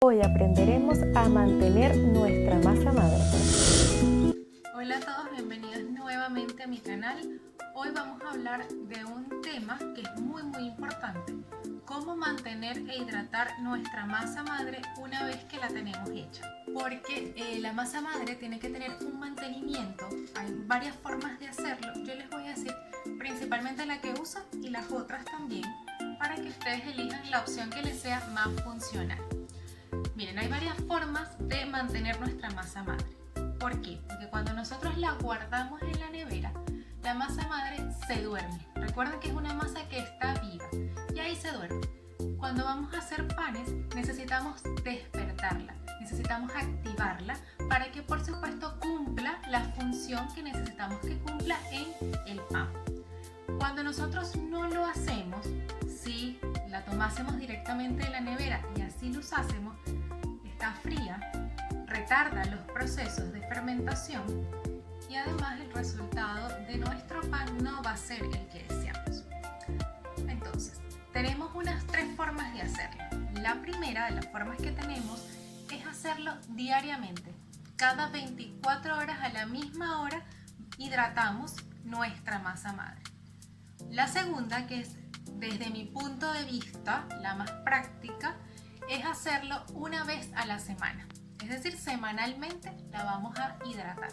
Hoy aprenderemos a mantener nuestra masa madre. Hola a todos, bienvenidos nuevamente a mi canal. Hoy vamos a hablar de un tema que es muy importante: cómo mantener e hidratar nuestra masa madre una vez que la tenemos hecha. Porque la masa madre tiene que tener un mantenimiento. Hay varias formas de hacerlo. Yo les voy a decir principalmente la que uso y las otras también, para que ustedes elijan la opción que les sea más funcional. Miren, hay varias formas de mantener nuestra masa madre. ¿Por qué? Porque cuando nosotros la guardamos en la nevera, la masa madre se duerme. Recuerden que es una masa que está viva y ahí se duerme. Cuando vamos a hacer panes, necesitamos despertarla, necesitamos activarla para que, por supuesto, cumpla la función que necesitamos que cumpla en el pan. Cuando nosotros no lo hacemos, si la tomásemos directamente de la nevera y así lo usásemos, está fría, retarda los procesos de fermentación y además el resultado de nuestro pan no va a ser el que deseamos. Entonces, tenemos unas tres formas de hacerlo. La primera de las formas que tenemos es hacerlo diariamente. Cada 24 horas a la misma hora hidratamos nuestra masa madre. La segunda, que es desde mi punto de vista la más práctica, es hacerlo una vez a la semana. Es decir, semanalmente la vamos a hidratar.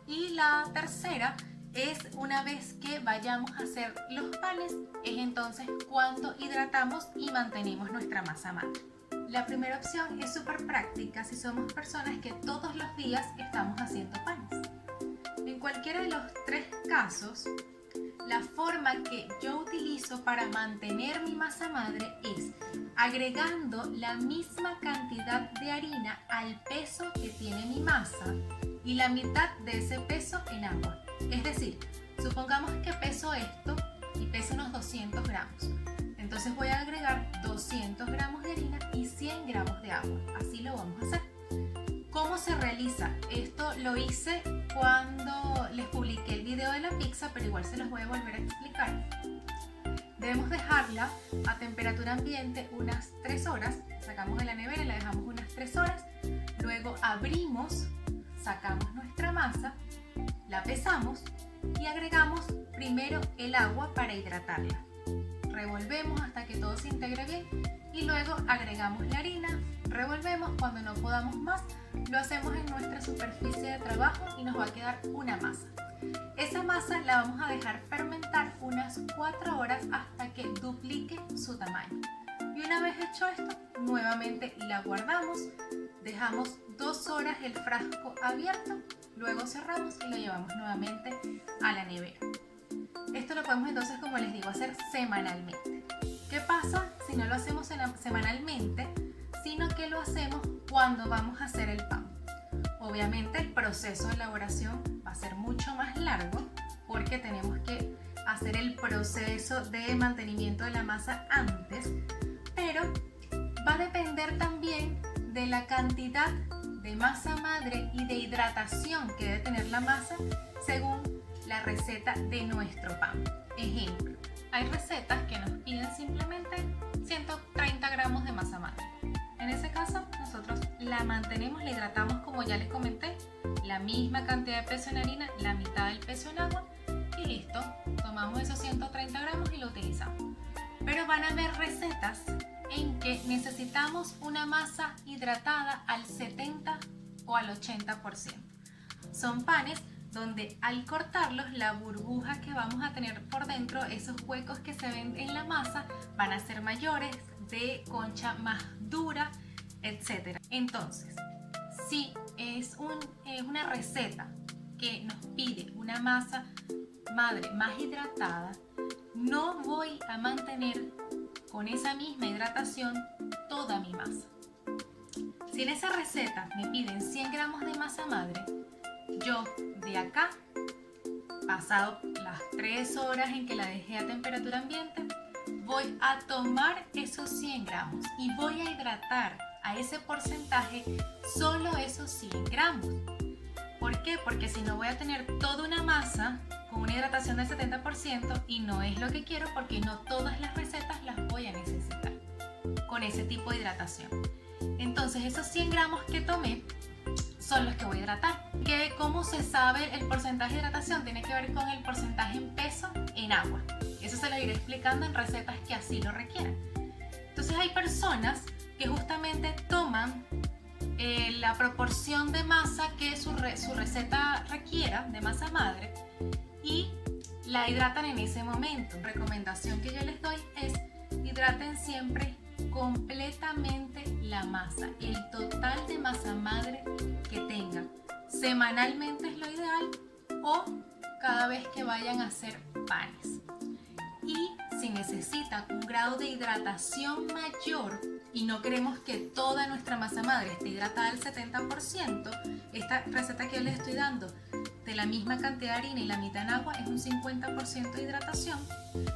Y la tercera es una vez que vayamos a hacer los panes, es entonces cuando hidratamos y mantenemos nuestra masa madre. La primera opción es súper práctica si somos personas que todos los días estamos haciendo panes. En cualquiera de los tres casos, la forma que yo utilizo para mantener mi masa madre es agregando la misma cantidad de harina al peso que tiene mi masa y la mitad de ese peso en agua. Es decir, supongamos que peso esto y peso unos 200 gramos. Entonces voy a agregar 200 gramos de harina y 100 gramos de agua. Así lo vamos a hacer. ¿Cómo se realiza? Esto lo hice cuando les publiqué el video de la pizza, pero igual se los voy a volver a explicar. Debemos dejarla a temperatura ambiente unas 3 horas. Sacamos de la nevera y la dejamos unas 3 horas. Luego abrimos, sacamos nuestra masa, la pesamos y agregamos primero el agua para hidratarla. Revolvemos hasta que todo se integre bien y luego agregamos la harina, revolvemos. Cuando no podamos más, lo hacemos en nuestra superficie de trabajo y nos va a quedar una masa. Esa masa la vamos a dejar fermentar unas 4 horas hasta que duplique su tamaño. Y una vez hecho esto, nuevamente la guardamos, dejamos 2 horas el frasco abierto, luego cerramos y lo llevamos nuevamente a la nevera. Esto lo podemos entonces, como les digo, hacer semanalmente. ¿Qué pasa si no lo hacemos semanalmente, sino que lo hacemos cuando vamos a hacer el pan? Obviamente el proceso de elaboración va a ser mucho más largo porque tenemos que hacer el proceso de mantenimiento de la masa antes, pero va a depender también de la cantidad de masa madre y de hidratación que debe tener la masa según la receta de nuestro pan. Ejemplo, hay recetas que nos piden simplemente 130 gramos de masa madre. En ese caso, nosotros la mantenemos, la hidratamos, como ya les comenté, la misma cantidad de peso en harina, la mitad del peso en agua y listo. Tomamos esos 130 gramos y lo utilizamos. Pero van a haber recetas en que necesitamos una masa hidratada al 70 o al 80%. Son panes donde al cortarlos, la burbuja que vamos a tener por dentro, esos huecos que se ven en la masa, van a ser mayores, de concha más dura, etc. Entonces, si es una receta que nos pide una masa madre más hidratada, no voy a mantener con esa misma hidratación toda mi masa. Si en esa receta me piden 100 gramos de masa madre, yo de acá, pasado las 3 horas en que la dejé a temperatura ambiente, voy a tomar esos 100 gramos y voy a hidratar a ese porcentaje solo esos 100 gramos. ¿Por qué? Porque si no voy a tener toda una masa con una hidratación del 70% y no es lo que quiero, porque no todas las recetas las voy a necesitar con ese tipo de hidratación. Entonces, Entonces esos 100 gramos que tomé son los que voy a hidratar. ¿Cómo se sabe el porcentaje de hidratación? Tiene que ver con el porcentaje en peso en agua. Eso se lo iré explicando en recetas que así lo requieran. Entonces hay personas que justamente toman la proporción de masa que su receta requiera, de masa madre, y la hidratan en ese momento. La recomendación que yo les doy es hidraten siempre completamente la masa, el total de masa madre que tengan. Semanalmente es lo ideal, o cada vez que vayan a hacer panes. Y si necesitan un grado de hidratación mayor y no queremos que toda nuestra masa madre esté hidratada al 70%, esta receta que yo les estoy dando de la misma cantidad de harina y la mitad en agua es un 50% de hidratación.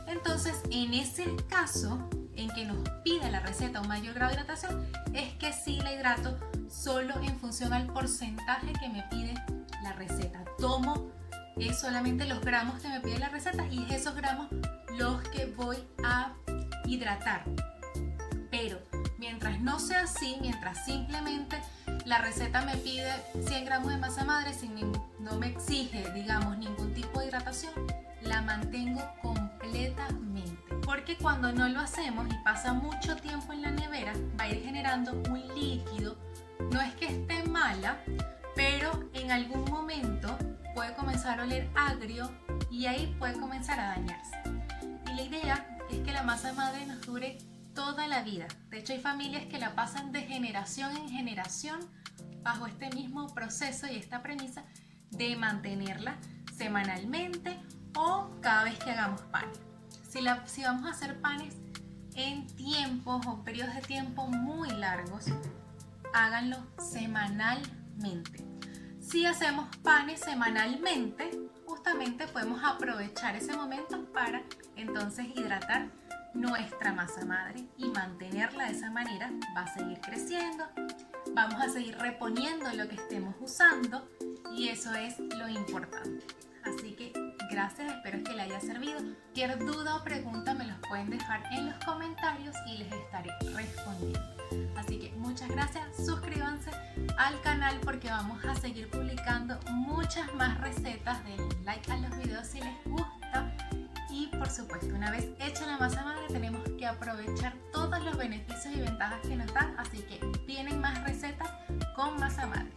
Entonces, en ese caso en que nos pide la receta un mayor grado de hidratación, es que sí la hidrato solo en función al porcentaje que me pide la receta. Tomo solamente los gramos que me pide la receta y esos gramos los que voy a hidratar. Pero mientras no sea así, mientras simplemente la receta me pide 100 gramos de masa madre, no me exige, digamos, ningún tipo de hidratación, la mantengo completamente. Porque cuando no lo hacemos y pasa mucho tiempo en la nevera, va a ir generando un líquido. No es que esté mala, pero en algún momento puede comenzar a oler agrio y ahí puede comenzar a dañarse. Y la idea es que la masa madre nos dure toda la vida. De hecho, hay familias que la pasan de generación en generación bajo este mismo proceso y esta premisa de mantenerla semanalmente o cada vez que hagamos panes. Si vamos a hacer panes en tiempos o periodos de tiempo muy largos, háganlo semanalmente. Si hacemos panes semanalmente, justamente podemos aprovechar ese momento para entonces hidratar nuestra masa madre y mantenerla de esa manera. Va a seguir creciendo, vamos a seguir reponiendo lo que estemos usando y eso es lo importante. Así que gracias, espero que les haya servido. Cualquier duda o pregunta me los pueden dejar en los comentarios y les estaré respondiendo. Así que muchas gracias, suscríbanse al canal porque vamos a seguir publicando muchas más recetas. Denle like a los videos si les gusta y por supuesto, una vez hecha la masa madre tenemos que aprovechar todos los beneficios y ventajas que nos dan, así que vienen más recetas con masa madre.